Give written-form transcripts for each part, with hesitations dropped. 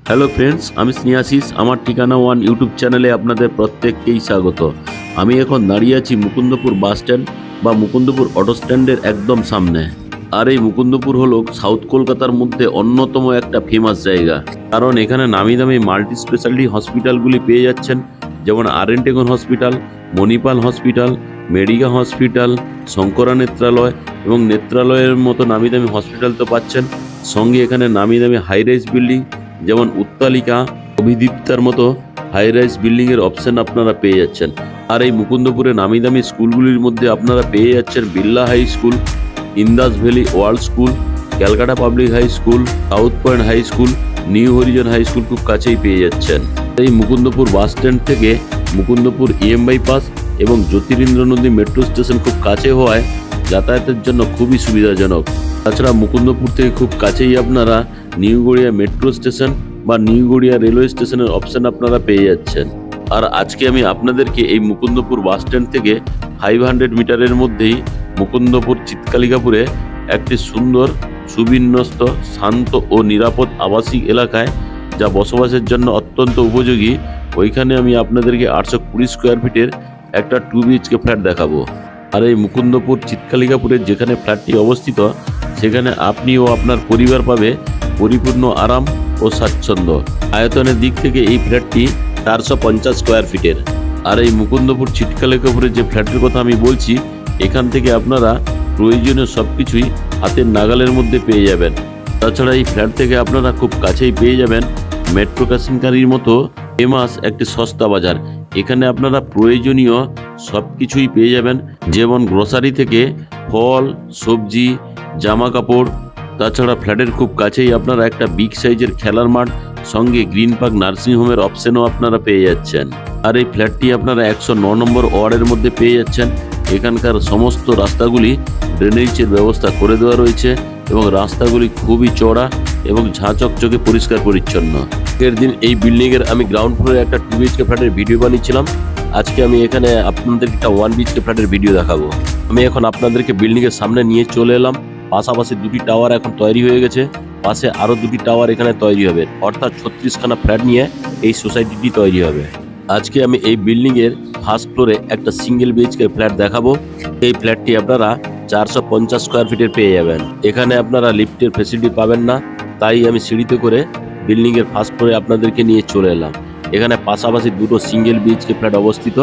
Hello friends, আমি স্নেহাশিস। আমার ঠিকানা ওয়ান ইউটিউব চ্যানেলে আপনাদের প্রত্যেককেই স্বাগত। আমি এখন দাঁড়িয়ে আছি মুকুন্দপুর বাস স্ট্যান্ড বা মুকুন্দপুর অটো স্ট্যান্ডের একদম সামনে। আর এই মুকুন্দপুর হলো সাউথ কলকাতার মধ্যে অন্যতম একটা ফেমাস জায়গা, কারণ এখানে নামি দামি মাল্টি স্পেশালিটি হসপিটালগুলি পেয়ে যাচ্ছেন, যেমন আরএনটেগন hospital, Manipal hospital, Medica hospital, Sankara Nethralaya এবং নেত্রালয়ের মতো নামি দামি হসপিটাল তো পাচ্ছেন। সঙ্গে এখানে নামি দামি হাই রাইজ বিল্ডিং যেমন উত্তালিকা, অভিদীপ্তার মতো হাই রাইজ বিল্ডিংয়ের অপশন আপনারা পেয়ে যাচ্ছেন। আর এই মুকুন্দপুরে নামি দামি স্কুলগুলির মধ্যে আপনারা পেয়ে যাচ্ছেন Birla high school, Indus valley world school, Calcutta public high school, south point high school, new horizon high school খুব কাছেই পেয়ে যাচ্ছেন। এই মুকুন্দপুর বাস স্ট্যান্ড থেকে মুকুন্দপুর EM বাইপাস এবং জ্যোতিরিন্দ্র নদী মেট্রো স্টেশন খুব কাছে হওয়ায় যাতায়াতের জন্য খুবই সুবিধাজনক। তাছাড়া মুকুন্দপুর থেকে খুব কাছেই আপনারা নিউ গড়িয়া মেট্রো স্টেশন বা নিউ গড়িয়া রেলওয়ে স্টেশনের অপশন আপনারা পেয়ে যাচ্ছেন। আর আজকে আমি আপনাদেরকে এই মুকুন্দপুর বাস স্ট্যান্ড থেকে 500 মিটারের মধ্যেই মুকুন্দপুর চিৎকালিকাপুরে একটি সুন্দর, সুবিন্যস্ত, শান্ত ও নিরাপদ আবাসিক এলাকায় যা বসবাসের জন্য অত্যন্ত উপযোগী, ওইখানে আমি আপনাদেরকে 820 স্কোয়ার ফিটের একটা 2 BHK ফ্ল্যাট দেখাবো। আর এই মুকুন্দপুর চিৎকালিকাপুরের যেখানে ফ্ল্যাটটি অবস্থিত, সেখানে আপনি ও আপনার পরিবার পাবে পরিপূর্ণ আরাম ও স্বাচ্ছন্দ্য। আয়তনের দিক থেকে এই ফ্ল্যাটটি 450 স্কোয়ার ফিটের। আর এই মুকুন্দপুর চিৎকালিকাপুরের যে ফ্ল্যাটের কথা আমি বলছি, এখান থেকে আপনারা প্রয়োজনীয় সব কিছুই হাতের নাগালের মধ্যে পেয়ে যাবেন। তাছাড়া এই ফ্ল্যাট থেকে আপনারা খুব কাছেই পেয়ে যাবেন মেট্রো ক্যাশিংকারির মতো ফেমাস একটি সস্তা বাজার। এখানে আপনারা প্রয়োজনীয় সব কিছুই পেয়ে যাবেন, যেমন গ্রোসারি থেকে ফল, সবজি, জামা কাপড়। তাছাড়া ফ্ল্যাটের খুব কাছেই আপনারা একটা বিগ সাইজের খেলার মাঠ, সঙ্গে গ্রিন পার্ক নার্সিংহোমের অপশনও আপনারা পেয়ে যাচ্ছেন। আর এই ফ্ল্যাটটি আপনারা 109 নম্বর ওয়ার্ডের মধ্যে পেয়ে যাচ্ছেন। এখানকার সমস্ত রাস্তাগুলি ড্রেনেজের ব্যবস্থা করে দেওয়া রয়েছে এবং রাস্তাগুলি খুবই চওড়া এবং ঝাঁচকচকে পরিষ্কার পরিচ্ছন্ন। আগের দিন এই বিল্ডিংয়ের আমি গ্রাউন্ড ফ্লোরে একটা 2 BHK ফ্ল্যাটের ভিডিও বানিয়েছিলাম। আজকে আমি এখানে আপনাদের একটা 1 BHK ফ্ল্যাটের ভিডিও দেখাবো। আমি এখন আপনাদেরকে বিল্ডিংয়ের সামনে নিয়ে চলে এলাম। পাশাপাশি 2টি টাওয়ার এখন তৈরি হয়ে গেছে, পাশে আরও 2টি টাওয়ার এখানে তৈরি হবে, অর্থাৎ 36খানা ফ্ল্যাট নিয়ে এই সোসাইটিটি তৈরি হবে। আজকে আমি এই বিল্ডিংয়ের ফার্স্ট ফ্লোরে একটা সিঙ্গেল BHK ফ্ল্যাট দেখাবো। এই ফ্ল্যাটটি আপনারা 450 স্কোয়ার ফিটের পেয়ে যাবেন। এখানে আপনারা লিফটের ফেসিলিটি পাবেন না, তাই আমি সিঁড়িতে করে বিল্ডিংয়ের ফার্স্ট ফ্লোরে আপনাদেরকে নিয়ে চলে এলাম। এখানে পাশাপাশি 2টো সিঙ্গেল BHK ফ্ল্যাট অবস্থিত।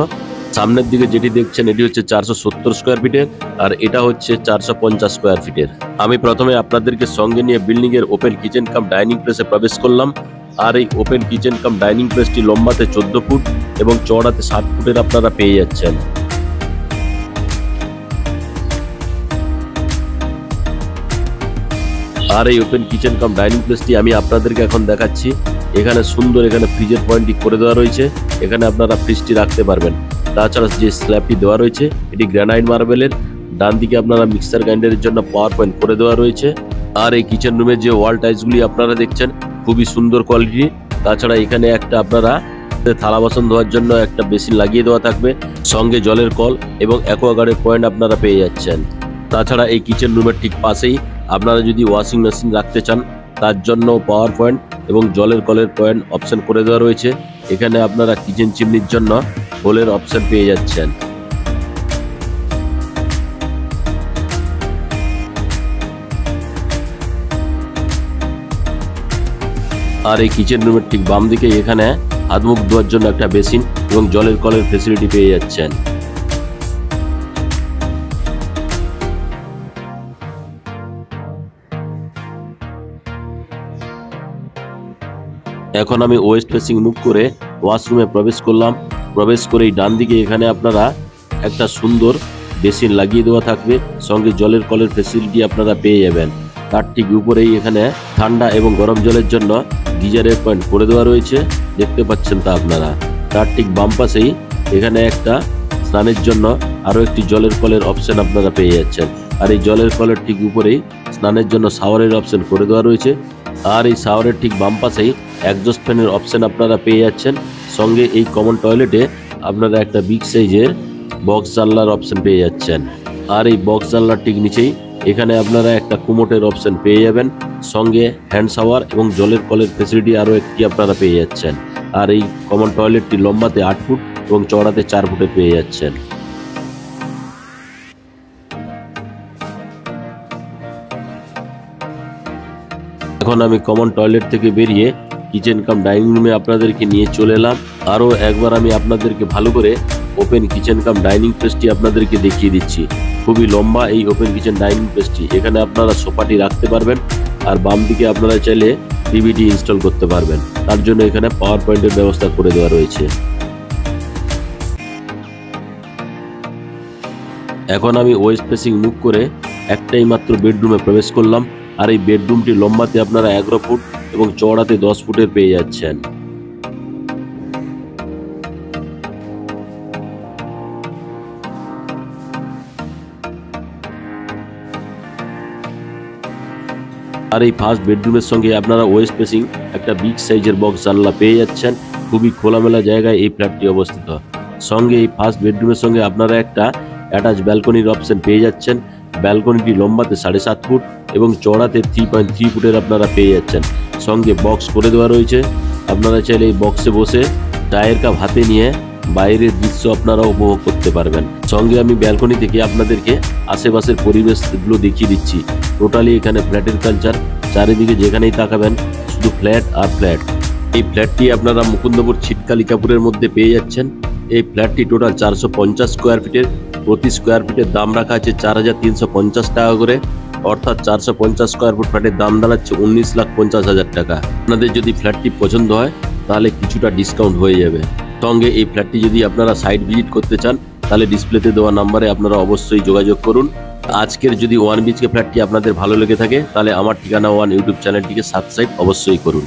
সামনের দিকে যেটি দেখছেন এটি হচ্ছে 470 স্কোয়ার ফিটের, আর এটা হচ্ছে 450 স্কোয়ার ফিটের। আমি প্রথমে আপনাদেরকে সঙ্গে নিয়ে বিল্ডিংয়ের ওপেন কিচেন কাম ডাইনিং প্লেসে প্রবেশ করলাম। আর এই ওপেন কিচেন কাম ডাইনিং প্লেসটি লম্বাতে 14 ফুট এবং চওড়াতে 7 ফুটের আপনারা পেয়ে যাচ্ছেন। আর এই ওপেন কিচেন কাম ডাইনিং প্লেসটি আমি আপনাদেরকে এখন দেখাচ্ছি। এখানে সুন্দর, এখানে ফ্রিজের পয়েন্টটি করে দেওয়া রয়েছে, এখানে আপনারা ফ্রিজটি রাখতে পারবেন। তাছাড়া যে স্ল্যাবটি দেওয়া রয়েছে এটি গ্রানাইট মার্বেলের। ডান দিকে আপনারা মিক্সার গ্রাইন্ডারের জন্য পাওয়ার পয়েন্ট করে দেওয়া রয়েছে। আর এই কিচেন রুমের যে ওয়াল টাইলসগুলি আপনারা দেখছেন খুবই সুন্দর কোয়ালিটি। তাছাড়া এখানে একটা আপনারা থালা বাসন ধোয়ার জন্য একটা বেসিন লাগিয়ে দেওয়া থাকবে, সঙ্গে জলের কল এবং অ্যাকোয়াগার্ডের পয়েন্ট আপনারা পেয়ে যাচ্ছেন। তাছাড়া এই কিচেন রুমের ঠিক পাশেই আপনারা যদি ওয়াশিং মেশিন রাখতে চান, তার জন্য পাওয়ার পয়েন্ট এবং জলের কলের পয়েন্ট অপশন করে দেওয়া রয়েছে। এখানে আপনারা কিচেন চিমনির জন্য হোলের অপশন পেয়ে যাচ্ছেন। আর এই কিচেন রুমের ঠিক বাম দিকে এখানে হাত মুখ ধোয়ার জন্য একটা বেসিন এবং জলের কলের ফেসিলিটি পেয়ে যাচ্ছেন। এখন আমি ওয়েস্ট ফেসিং মুভ করে ওয়াশরুমে প্রবেশ করলাম। প্রবেশ করেই ডান দিকে এখানে আপনারা একটা সুন্দর বেসিন লাগিয়ে দেওয়া থাকবে, সঙ্গে জলের কলের ফেসিলিটি আপনারা পেয়ে যাবেন। তার ঠিক উপরেই এখানে ঠান্ডা এবং গরম জলের জন্য গিজারের পয়েন্ট করে দেওয়া রয়েছে, দেখতে পাচ্ছেন তা আপনারা। তার ঠিক বাম পাশেই এখানে একটা স্নানের জন্য আরও একটি জলের কলের অপশন আপনারা পেয়ে যাচ্ছেন। আর এই জলের কলের ঠিক উপরেই স্নানের জন্য শাওয়ারের অপশন করে দেওয়া রয়েছে। আর এই শাওয়ারের ঠিক বাম পাশেই এক্সজস্ট ফ্যানের অপশন আপনারা পেয়ে যাচ্ছেন। সঙ্গে এই কমন টয়লেটে আপনারা একটা বিগ সাইজের বক্স জানলার অপশন পেয়ে যাচ্ছেন। আর এই বক্স জানলার ঠিক নিচেই এখানে আপনারা একটা কুমোটের অপশন পেয়ে যাবেন, সঙ্গে হ্যান্ড শাওয়ার এবং জলের কলের ফেসিলিটি আরও একটি আপনারা পেয়ে যাচ্ছেন। আর এই কমন টয়লেটটি লম্বাতে 8 ফুট এবং চওড়াতে 4 ফুটে পেয়ে যাচ্ছেন। এখন আমি কমন টয়লেট থেকে বেরিয়ে কিচেন কাম ডাইনিং রুমে আপনাদেরকে নিয়ে চলে এলাম। আরও একবার আমি আপনাদেরকে ভালো করে ওপেন কিচেন কাম ডাইনিং প্লেসটি আপনাদেরকে দেখিয়ে দিচ্ছি। খুবই লম্বা এই ওপেন কিচেন ডাইনিং প্লেসটি। এখানে আপনারা সোফাটি রাখতে পারবেন, আর বাম দিকে আপনারা চাইলে টিভিটি ইনস্টল করতে পারবেন। তার জন্য এখানে পাওয়ার পয়েন্টের ব্যবস্থা করে দেওয়া রয়েছে। এখন আমি ওয়েস্ট ফেসিং মুখ করে একটাই মাত্র বেডরুমে প্রবেশ করলাম। আর এই বেডরুমটি লম্বাতে আপনারা 11 ফুট এবং চওড়াতে 10 ফুটের পেয়ে যাচ্ছেন। আর এই ফার্স্ট বেডরুমের সঙ্গে আপনারা ওয়েস্ট ফেসিং একটা বিগ সাইজের বক্স জানলা পেয়ে যাচ্ছেন। খুবই খোলামেলা জায়গায় এই ফ্ল্যাটটি অবস্থিত। সঙ্গে এই ফার্স্ট বেডরুমের সঙ্গে আপনারা একটা অ্যাটাচ ব্যালকনির অপশন পেয়ে যাচ্ছেন। ব্যালকনিটি লম্বাতে 7.5 ফুট এবং চওড়াতে 3.3 ফুটের আপনারা পেয়ে যাচ্ছেন। সঙ্গে বক্স করে দেওয়া রয়েছে। আপনারা চাইলে এই বক্সে বসে চায়ের কাপ হাতে নিয়ে বাইরের দৃশ্য আপনারা উপভোগ করতে পারবেন। সঙ্গে আমি ব্যালকনি থেকে আপনাদেরকে আশেপাশের পরিবেশগুলো দেখিয়ে দিচ্ছি। টোটালি এখানে ফ্ল্যাটের কালচার, চারিদিকে যেখানেই তাকাবেন শুধু ফ্ল্যাট আর ফ্ল্যাট। এই ফ্ল্যাটটি আপনারা মুকুন্দপুর ছিটকালিকাপুরের মধ্যে পেয়ে যাচ্ছেন। এই ফ্ল্যাটটি টোটাল 450 স্কোয়ার ফিটের। প্রতি স্কোয়ার ফিটের দাম রাখা আছে 4,350 টাকা করে, অর্থাৎ 450 স্কোয়ার ফুট ফ্ল্যাটের দাম দাঁড়াচ্ছে 19,50,000 টাকা। আপনাদের যদি ফ্ল্যাটটি পছন্দ হয় তাহলে কিছুটা ডিসকাউন্ট হয়ে যাবে। সঙ্গে এই ফ্ল্যাটটি যদি আপনারা সাইট ভিজিট করতে চান তাহলে ডিসপ্লেতে দেওয়া নাম্বারে আপনারা অবশ্যই যোগাযোগ করুন। আজকের যদি ওয়ান বিএইচকে ফ্ল্যাটটি আপনাদের ভালো লেগে থাকে তাহলে আমার ঠিকানা ওয়ান ইউটিউব চ্যানেলটিকে সাবস্ক্রাইব অবশ্যই করুন।